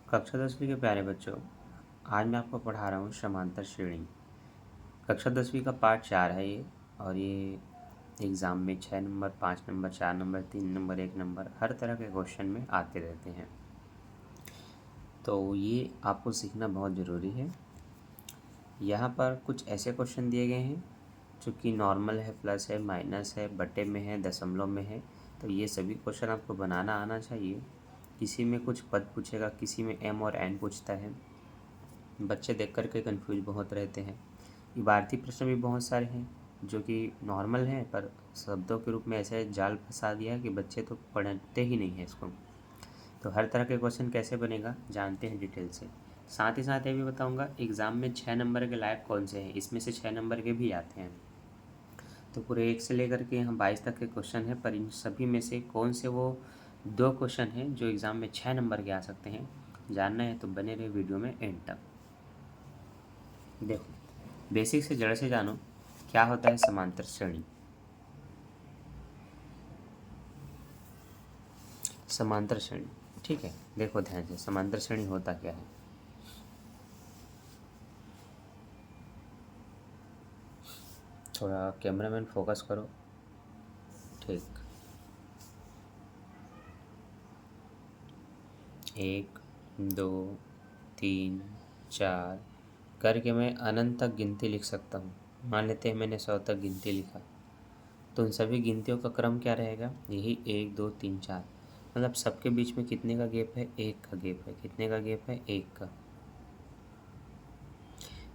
कक्षा 10वीं के प्यारे बच्चों, आज मैं आपको पढ़ा रहा हूँ समांतर श्रेणी। कक्षा 10वीं का पार्ट 4 है ये, और ये एग्ज़ाम में 6 number, 5 number, 4 number, 3 number, 1 number हर तरह के क्वेश्चन में आते रहते हैं। तो ये आपको सीखना बहुत ज़रूरी है। यहाँ पर कुछ ऐसे क्वेश्चन दिए गए हैं जो कि नॉर्मल है, प्लस है, माइनस है, बटे में है, दशमलव में है। तो ये सभी क्वेश्चन आपको बनाना आना चाहिए। किसी में कुछ पद पूछेगा, किसी में m और n पूछता है। बच्चे देख कर के कन्फ्यूज बहुत रहते हैं। इबारती प्रश्न भी बहुत सारे हैं जो कि नॉर्मल हैं, पर शब्दों के रूप में ऐसे जाल फंसा दिया है कि बच्चे तो पढ़ते ही नहीं हैं इसको। तो हर तरह के क्वेश्चन कैसे बनेगा जानते हैं डिटेल से। साथ ही साथ ये भी बताऊंगा एग्ज़ाम में 6 नंबर के लायक कौन से हैं। इसमें से 6 नंबर के भी आते हैं। तो पूरे 1 से लेकर के यहाँ 22 तक के क्वेश्चन हैं, पर इन सभी में से कौन से वो 2 क्वेश्चन हैं जो एग्ज़ाम में 6 नंबर के आ सकते हैं। जानना है तो बने रहे वीडियो में एंड तक। देखो, बेसिक से जड़ से जानो क्या होता है समांतर श्रेणी। समांतर श्रेणी, ठीक है, देखो ध्यान से समांतर श्रेणी होता क्या है। थोड़ा कैमरामैन फोकस करो। ठीक, 1 2 3 4 करके मैं अनंत तक गिनती लिख सकता हूँ। मान लेते हैं मैंने 100 तक गिनती लिखा, तो उन सभी गिनतियों का क्रम क्या रहेगा, यही 1 2 3 4। मतलब सबके बीच में कितने का गैप है, 1 का गैप है। कितने का गैप है, 1 का।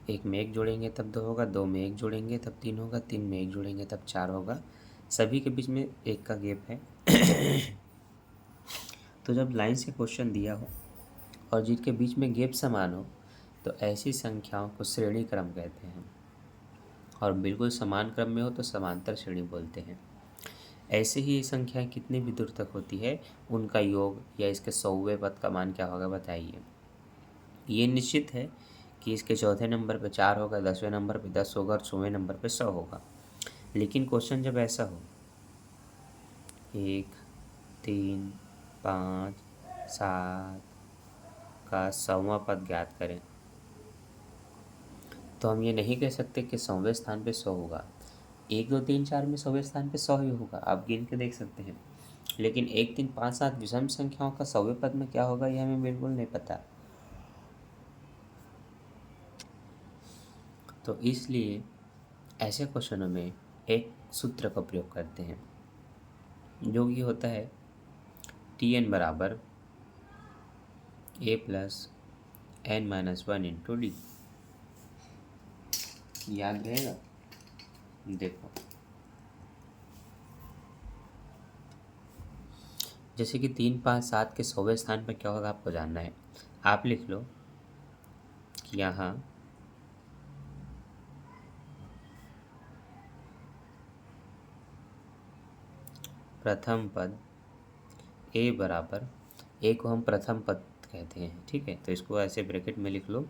1 में 1 जोड़ेंगे तब 2 होगा, 2 में 1 जोड़ेंगे तब 3 होगा, 3 में 1 जोड़ेंगे तब 4 होगा। सभी के बीच में 1 का गैप है। तो जब लाइन से क्वेश्चन दिया हो और जिनके बीच में गैप समान हो, तो ऐसी संख्याओं को श्रेणी क्रम कहते हैं। और बिल्कुल समान क्रम में हो तो समांतर श्रेणी बोलते हैं। ऐसे ही ये संख्याएं कितनी भी दूर तक होती है, उनका योग या इसके 100वें पद का मान क्या होगा बताइए। ये निश्चित है कि इसके चौथे नंबर पे 4 होगा, 10वें नंबर पे 10 होगा और 100वें नंबर पे 100 होगा। लेकिन क्वेश्चन जब ऐसा हो 1 3 5 7 का 100वां पद ज्ञात करें, तो हम ये नहीं कह सकते कि 100वें स्थान पे 100 होगा। 1 2 3 4 में 100वें स्थान पे 100 ही होगा, आप गिन के देख सकते हैं। लेकिन 1 3 5 7 विषम संख्याओं का 100वें पद में क्या होगा ये हमें बिल्कुल नहीं पता। तो इसलिए ऐसे क्वेश्चनों में एक सूत्र का प्रयोग करते हैं जो कि होता है Tn बराबर a plus n minus 1 into D. याद रहेगा। देखो, जैसे कि 3 5 7 के 100वें स्थान पर क्या होगा आपको जानना है। आप लिख लो कि यहाँ प्रथम पद a बराबर, a को हम प्रथम पद कहते हैं, ठीक है। तो इसको ऐसे ब्रैकेट में लिख लो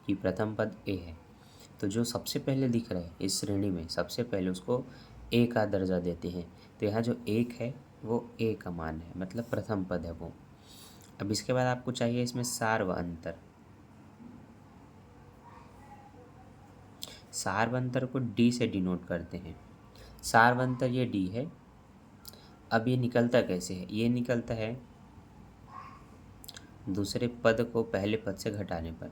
कि प्रथम पद a है। तो जो सबसे पहले दिख रहा है इस श्रेणी में, सबसे पहले उसको a का दर्जा देते हैं। तो यहाँ जो 1 है वो a का मान है, मतलब प्रथम पद है वो। अब इसके बाद आपको चाहिए इसमें सार व अंतर। सार व अंतर को d से डिनोट करते हैं। सार व अंतर ये d है। अब ये निकलता कैसे है, ये निकलता है दूसरे पद को पहले पद से घटाने पर।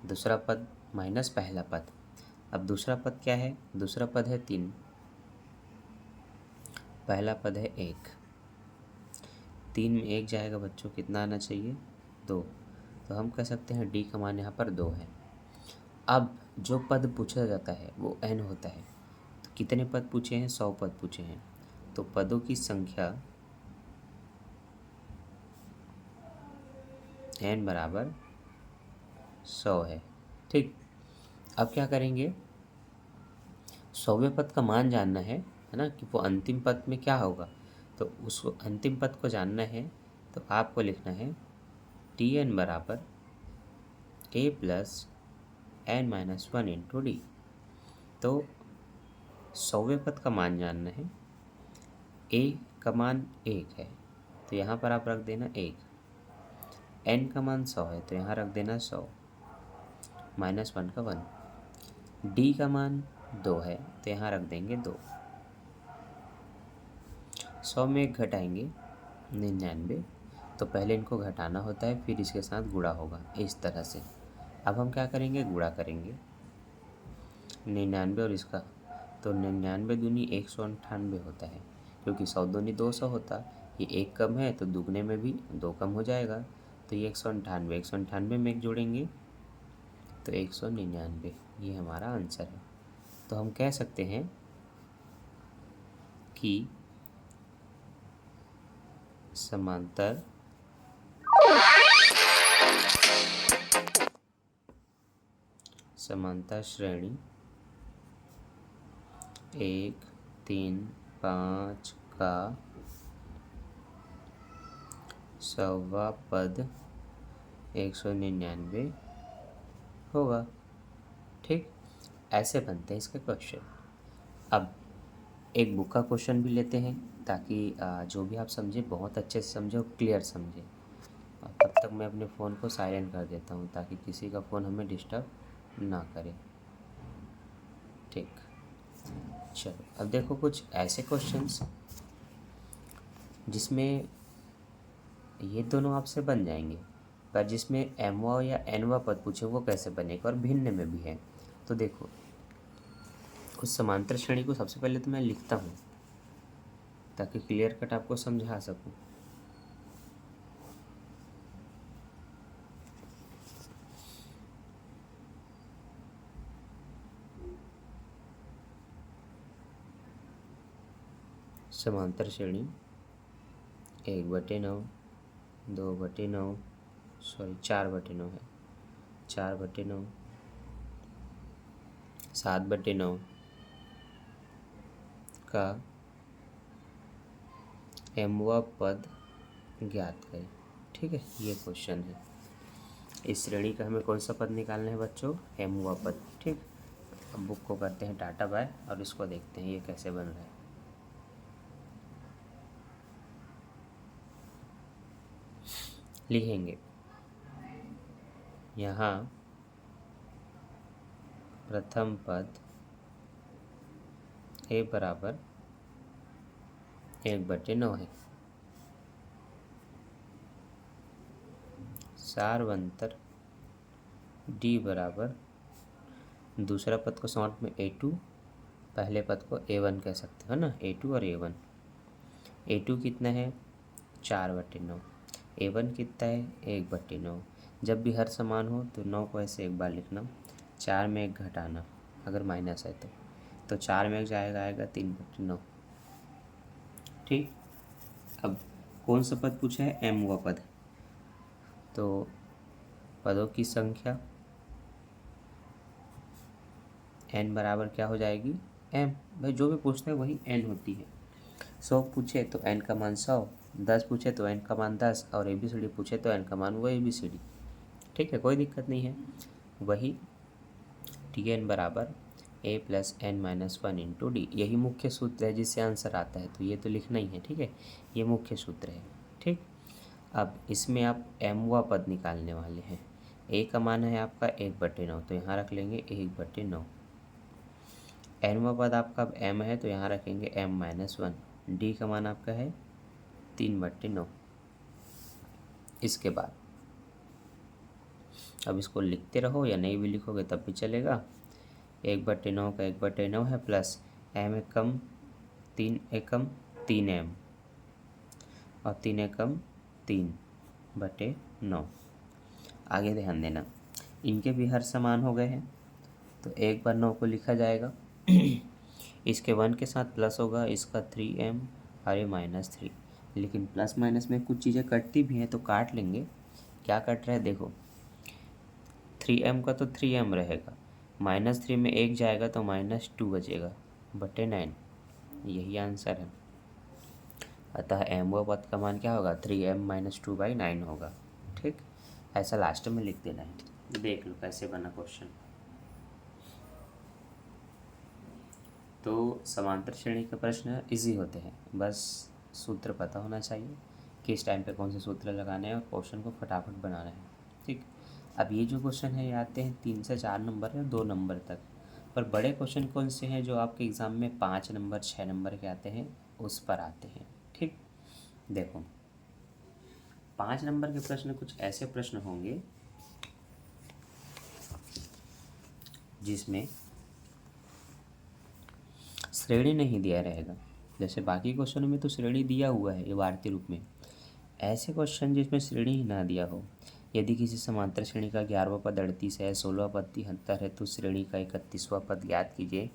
दूसरा पद माइनस पहला पद। अब दूसरा पद क्या है, दूसरा पद है 3, पहला पद है 1। 3 में 1 जाएगा बच्चों, कितना आना चाहिए, 2। तो हम कह सकते हैं d का मान यहाँ पर 2 है। अब जो पद पूछा जाता है वो n होता है। तो कितने पद पूछे हैं, 100 पद पूछे हैं। तो पदों की संख्या n बराबर 100 है, ठीक। अब क्या करेंगे, 100वें पद का मान जानना है ना, कि वो अंतिम पद में क्या होगा। तो उस अंतिम पद को जानना है तो आपको लिखना है Tn बराबर a plus n minus 1 into D. तो 100वें पद का मान जानना है, a का मान 1 है, तो यहाँ पर आप रख देना 1। n का मान 100 है तो यहाँ रख देना 100, -1 का 1। d का मान 2 है तो यहाँ रख देंगे 2। 100 में 1 घटाएंगे 99, तो पहले इनको घटाना होता है फिर इसके साथ गुणा होगा, इस तरह से। अब हम क्या करेंगे, गुणा करेंगे 99 और इसका, तो 99 दूनी 198 होता है, क्योंकि 100 दूनी 200 होता, ये 1 कम है तो दुगने में भी 2 कम हो जाएगा, तो ये 198 में 1 जोड़ेंगे तो 199, ये हमारा आंसर है। तो हम कह सकते हैं कि समांतर श्रेणी 1, 3, 5 का सवा पद 199 होगा। ठीक, ऐसे बनते हैं इसके क्वेश्चन। अब एक बुक का क्वेश्चन भी लेते हैं ताकि जो भी आप समझे बहुत अच्छे से समझे और क्लियर समझे। और तब तक मैं अपने फ़ोन को साइलेंट कर देता हूँ ताकि किसी का फ़ोन हमें डिस्टर्ब ना करे। ठीक, चलो अब देखो कुछ ऐसे क्वेश्चंस जिसमें ये दोनों आपसे बन जाएंगे, पर जिसमें एमवा या एनवा पद पूछे वो कैसे बनेगा और भिन्न में भी है। तो देखो, उस समांतर श्रेणी को सबसे पहले तो मैं लिखता हूँ ताकि क्लियर कट आपको समझा सकूँ। समांतर श्रेणी 1/9, 2/9, सॉरी 4/9 है, 4/9, 7/9 का एमवा पद ज्ञात करें। ठीक है, ये क्वेश्चन है। इस श्रेणी का हमें कौन सा पद निकालना है बच्चों, एमवा पद। ठीक, अब बुक को करते हैं टाटा बाय और इसको देखते हैं ये कैसे बन रहा है। लिखेंगे यहाँ प्रथम पद a बराबर 1/9 है। सारवंतर d बराबर, दूसरा पद को शॉर्ट में a2, पहले पद को a1 कह सकते हो ना, a2 और a1। a2 कितना है 4/9, a1 कितना है 1/9। जब भी हर समान हो तो 9 को ऐसे एक बार लिखना, 4 में 1 घटाना अगर माइनस है तो 4 में 1 जाएगा, आएगा 3/9। ठीक, अब कौन सा पद पूछा है, एम व पद। तो पदों की संख्या n बराबर क्या हो जाएगी, m। भाई जो भी पूछते हैं वही n होती है। 100 पूछे तो n का मान 100, 10 पूछे तो n का मान 10, और ABCD पूछे तो n का मान वो ABCD। ठीक है, कोई दिक्कत नहीं है। वही Tn बराबर a + n - 1 × d, यही मुख्य सूत्र है जिससे आंसर आता है, तो ये तो लिखना ही है। ठीक है, ये मुख्य सूत्र है। ठीक, अब इसमें आप m व पद निकालने वाले हैं। a का मान है आपका 1/9, तो यहाँ रख लेंगे 1/9। n व पद आपका अब m है तो यहाँ रखेंगे m - 1। d का मान आपका है 3/9। इसके बाद अब इसको लिखते रहो या नहीं भी लिखोगे तब भी चलेगा। 1/9 का 1/9 है, प्लस m एकम 3 एकम 3m और 3 एकम 3/9। आगे ध्यान देना, इनके भी हर समान हो गए हैं तो 1/9 को लिखा जाएगा। इसके 1 के साथ प्लस होगा, इसका 3m और ये -3, लेकिन प्लस माइनस में कुछ चीज़ें कटती भी हैं तो काट लेंगे। क्या कट रहा है देखो, 3m का तो 3m रहेगा, -3 में 1 जाएगा तो -2 बचेगा, /9। यही आंसर है। अतः m व पद का मान क्या होगा, 3m - 2/9 होगा। ठीक, ऐसा लास्ट में लिख देना है। देख लो कैसे बना क्वेश्चन। तो समांतर श्रेणी के प्रश्न इजी होते हैं, बस सूत्र पता होना चाहिए। किस टाइम पे कौन से सूत्र लगाने हैं और क्वेश्चन को फटाफट बनाना है। ठीक। अब ये जो क्वेश्चन है ये आते हैं 3 से 4 नंबर या 2 नंबर तक। पर बड़े क्वेश्चन कौन से हैं जो आपके एग्ज़ाम में 5 नंबर 6 नंबर के आते हैं, उस पर आते हैं। ठीक। देखो 5 नंबर के प्रश्न कुछ ऐसे प्रश्न होंगे जिसमें श्रेणी नहीं दिया रहेगा। जैसे बाकी क्वेश्चनों में तो श्रेणी दिया हुआ है इबारती रूप में, ऐसे क्वेश्चन जिसमें श्रेणी ही ना दिया हो। यदि किसी समांतर श्रेणी का 11वां पद 38 है, 16वां पद 73 है, तो श्रेणी का 31वां पद ज्ञात कीजिए।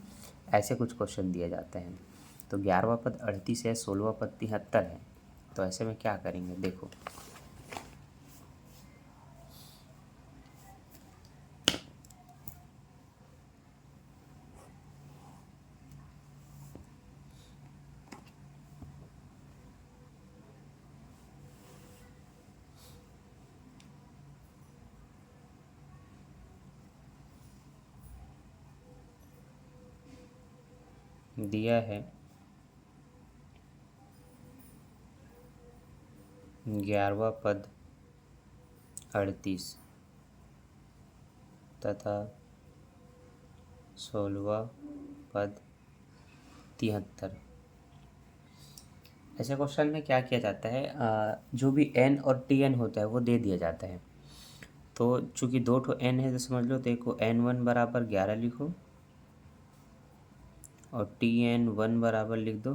ऐसे कुछ क्वेश्चन दिए जाते हैं। तो 11वां पद 38 है, 16वां पद 73 है, तो ऐसे में क्या करेंगे देखो। दिया है 11वां पद 38 तथा 16वां पद 73। ऐसे क्वेश्चन में क्या किया जाता है, जो भी एन और टी एन होता है वो दे दिया जाता है। तो चूँकि 2 ठो एन है तो समझ लो, देखो N1 बराबर 11 लिखो और TN1 बराबर लिख दो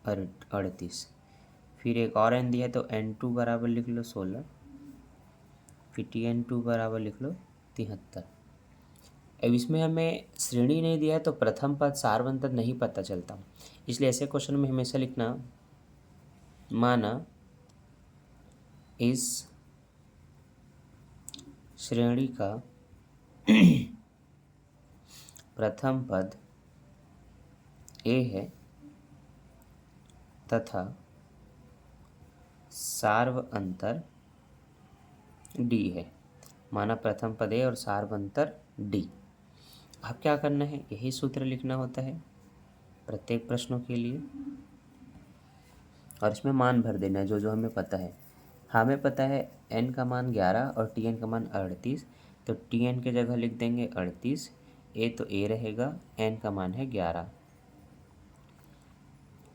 38। फिर एक और एन दिया है तो N2 बराबर लिख लो 16, फिर TN2 बराबर लिख लो 73। अब इसमें हमें श्रेणी नहीं दिया है तो प्रथम पद सारवंत नहीं पता चलता, इसलिए ऐसे क्वेश्चन में हमेशा लिखना माना इस श्रेणी का प्रथम पद A है तथा सार्व अंतर D है। माना प्रथम पद A और सार्व अंतर D। अब क्या करना है, यही सूत्र लिखना होता है प्रत्येक प्रश्नों के लिए और इसमें मान भर देना है जो जो हमें पता है। हमें पता है n का मान 11 और Tn का मान 38, तो Tn के जगह लिख देंगे 38, A तो A रहेगा, n का मान है 11,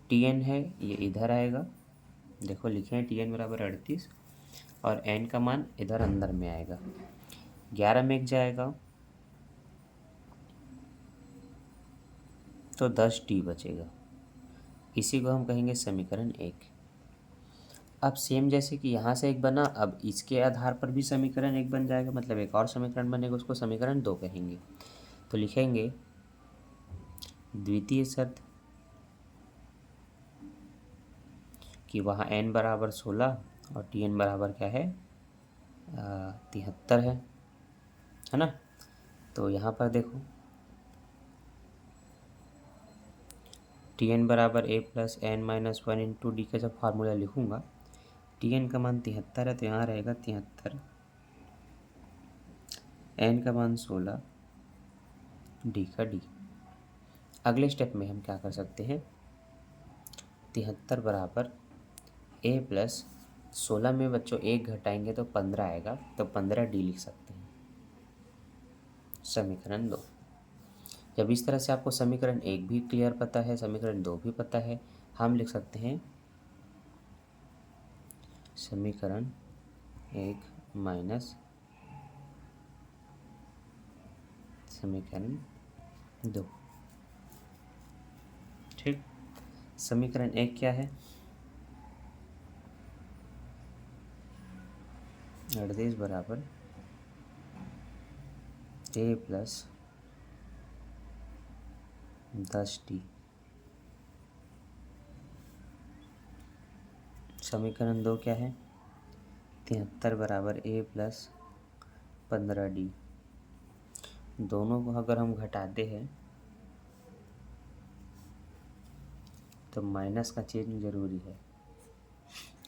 Tn है ये इधर आएगा, देखो लिखे हैं Tn बराबर 38 और n का मान इधर अंदर में आएगा, 11 में एक जाएगा तो 10 बचेगा। इसी को हम कहेंगे समीकरण 1। अब सेम जैसे कि यहाँ से एक बना, अब इसके आधार पर भी समीकरण 1 बन जाएगा, मतलब एक और समीकरण बनेगा, उसको समीकरण 2 कहेंगे। तो लिखेंगे द्वितीय शर्त कि वहाँ n बराबर 16 और Tn बराबर क्या है 73 है ना। तो यहाँ पर देखो Tn बराबर a plus n minus 1 into D का जब फार्मूला लिखूँगा, Tn का मान 73 है तो यहाँ रहेगा 73, n का मान 16, d का d। अगले स्टेप में हम क्या कर सकते हैं, 73 बराबर a प्लस 16 में बच्चों 1 घटाएंगे तो 15 आएगा, तो 15d लिख सकते हैं समीकरण 2। जब इस तरह से आपको समीकरण 1 भी क्लियर पता है, समीकरण 2 भी पता है, हम लिख सकते हैं समीकरण 1 माइनस समीकरण 2। ठीक। समीकरण 1 क्या है, 38 बराबर a प्लस 10d। समीकरण 2 क्या है, 73 बराबर a प्लस 15d। दोनों को अगर हम घटाते हैं तो माइनस का चिन्ह जरूरी है,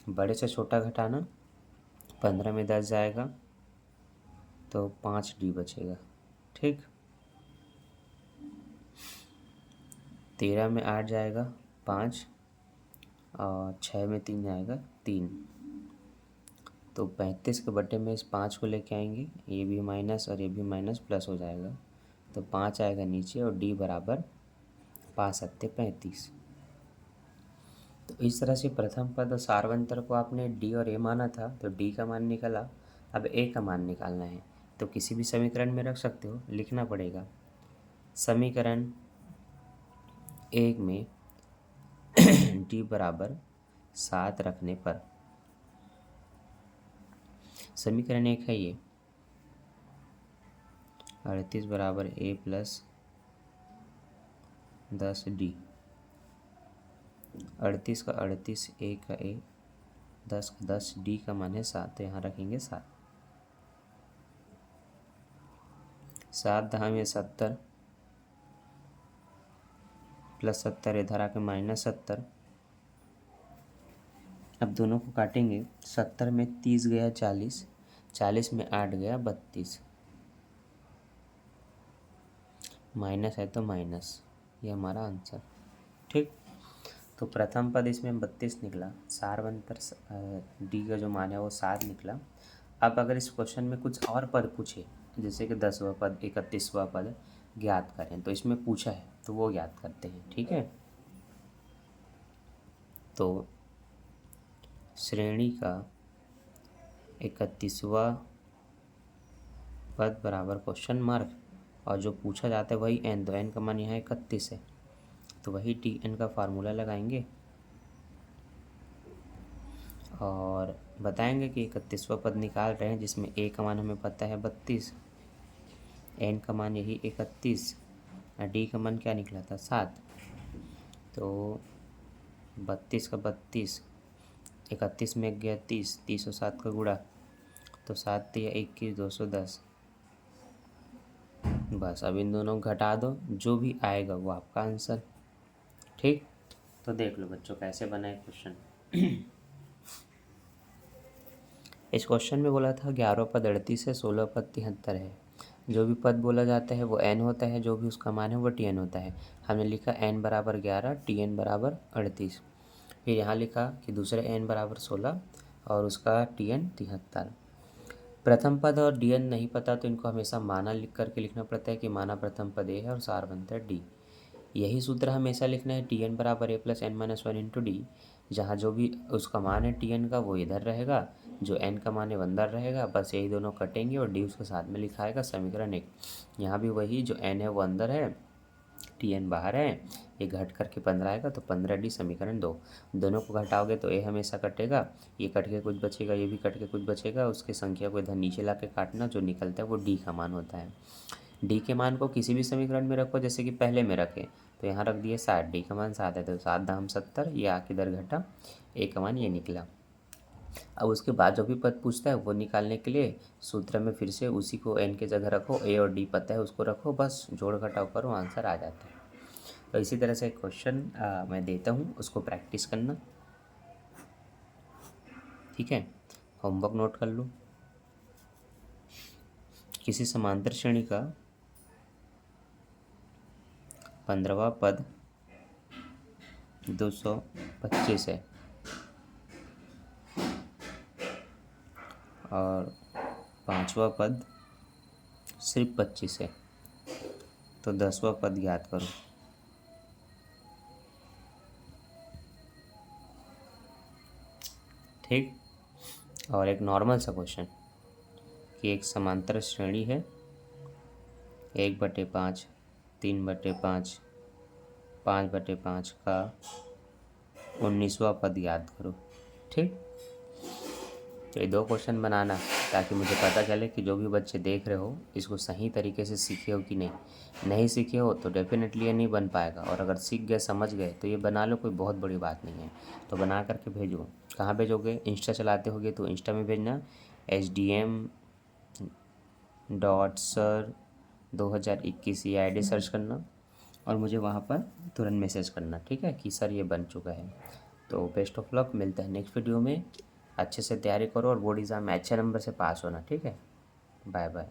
बड़े से छोटा घटाना, 15 में 10 जाएगा तो 5d बचेगा। ठीक। 13 में 8 जाएगा 5 और 6 में 3 जाएगा 3, तो 35 के बटे में इस 5 को लेके आएंगे, ये भी माइनस और ये भी माइनस, प्लस हो जाएगा, तो 5 आएगा नीचे और d बराबर 5 सत्ते 35। तो इस तरह से प्रथम पद और सार्वंतर को आपने d और a माना था, तो d का मान निकला। अब a का मान निकालना है, तो किसी भी समीकरण में रख सकते हो, लिखना पड़ेगा। समीकरण 1 में d बराबर 7 रखने पर, समीकरण 1 है ये, 38 बराबर a प्लस 10d, 38 का 38, a का a, 10 का 10, d का मान है 7, तो यहाँ रखेंगे 7। 7 दहा में 70 प्लस 70, इधर आके -70। अब दोनों को काटेंगे, 70 में 30 गया 40, 40 में 8 गया 32, माइनस है तो माइनस, ये हमारा आंसर। ठीक, तो प्रथम पद इसमें 32 निकला, सार्वंतर डी का जो मान है वो 7 निकला। अब अगर इस क्वेश्चन में कुछ और पद पूछे, जैसे कि 10वां पद, 31वां पद ज्ञात करें, तो इसमें पूछा है तो वो ज्ञात करते हैं। ठीक है, तो श्रेणी का 31वां पद बराबर क्वेश्चन मार्क, और जो पूछा जाता है वही n, तो n का मान यहाँ 31 है, तो वही tn का फार्मूला लगाएंगे और बताएंगे कि 31वां पद निकाल रहे हैं, जिसमें a का मान हमें पता है 32, n का मान यही 31, और d का मान क्या निकला था 7, तो 32 का 32, 31 में गया 30, 30 और 7 का गुणा, तो 7 दिया 21, 210। बस अब इन दोनों को घटा दो, जो भी आएगा वो आपका आंसर। ठीक, तो देख लो बच्चों कैसे बना है क्वेश्चन। इस क्वेश्चन में बोला था 11 पद 38 है, 16 पद 73 है। जो भी पद बोला जाता है वो n होता है, जो भी उसका मान है वो tn होता है। हमने लिखा n बराबर 11, tn बराबर 38। फिर यहाँ लिखा कि दूसरे n बराबर 16 और उसका tn 73। प्रथम पद और dn नहीं पता तो इनको हमेशा माना लिख करके लिखना पड़ता है कि माना प्रथम पद a है और सार्वंतर d। यही सूत्र हमेशा लिखना है, tn बराबर a plus n minus 1 into D. जहाँ जो भी उसका मान है tn का वो इधर रहेगा, जो n का मान है वो अंदर रहेगा, बस यही दोनों कटेंगे और d उसके साथ में लिखा आएगा। समीकरण 1, यहाँ भी वही, जो n है वो अंदर है, tn बाहर है, ये घट करके 15 आएगा, तो 15d समीकरण 2। दोनों को घटाओगे तो a हमेशा कटेगा, ये कट के कुछ बचेगा, ये भी कट के कुछ बचेगा, उसकी संख्या को इधर नीचे ला के काटना, जो निकलता है वो d का मान होता है। d के मान को किसी भी समीकरण में रखो, जैसे कि पहले में रखें, तो यहाँ रख दिए 60, d का मान 7 है, तो 7 दाम 70, ये आके इधर घटा, a का मान ये निकला। अब उसके बाद जो भी पद पूछता है वो निकालने के लिए सूत्र में फिर से उसी को n के जगह रखो, a और d पता है उसको रखो, बस जोड़ घटाव करो, आंसर आ जाता है। तो इसी तरह से क्वेश्चन मैं देता हूँ, उसको प्रैक्टिस करना। ठीक है, होमवर्क नोट कर लो। किसी समांतर श्रेणी का 15वां पद 225 है और 5वां पद सिर्फ 25 है, तो 10वां पद ज्ञात करो। ठीक, और एक नॉर्मल सा क्वेश्चन कि एक समांतर श्रेणी है, 1/5, 3/5, 5/5 का 19वां पद याद करो। ठीक, तो ये 2 क्वेश्चन बनाना ताकि मुझे पता चले कि जो भी बच्चे देख रहे हो इसको सही तरीके से सीखे हो कि नहीं सीखे हो तो डेफिनेटली ये नहीं बन पाएगा, और अगर सीख गए समझ गए तो ये बना लो, कोई बहुत बड़ी बात नहीं है। तो बना करके भेजो। कहाँ भेजोगे? इंस्टा चलाते होगे तो इंस्टा में भेजना, HDM.sir2021 ये ID सर्च करना और मुझे वहाँ पर तुरंत मैसेज करना, ठीक है, कि सर ये बन चुका है। तो बेस्ट ऑफ लक, मिलता है नेक्स्ट वीडियो में। अच्छे से तैयारी करो और बोर्ड एग्ज़ाम में अच्छे नंबर से पास होना, ठीक है। Bye bye.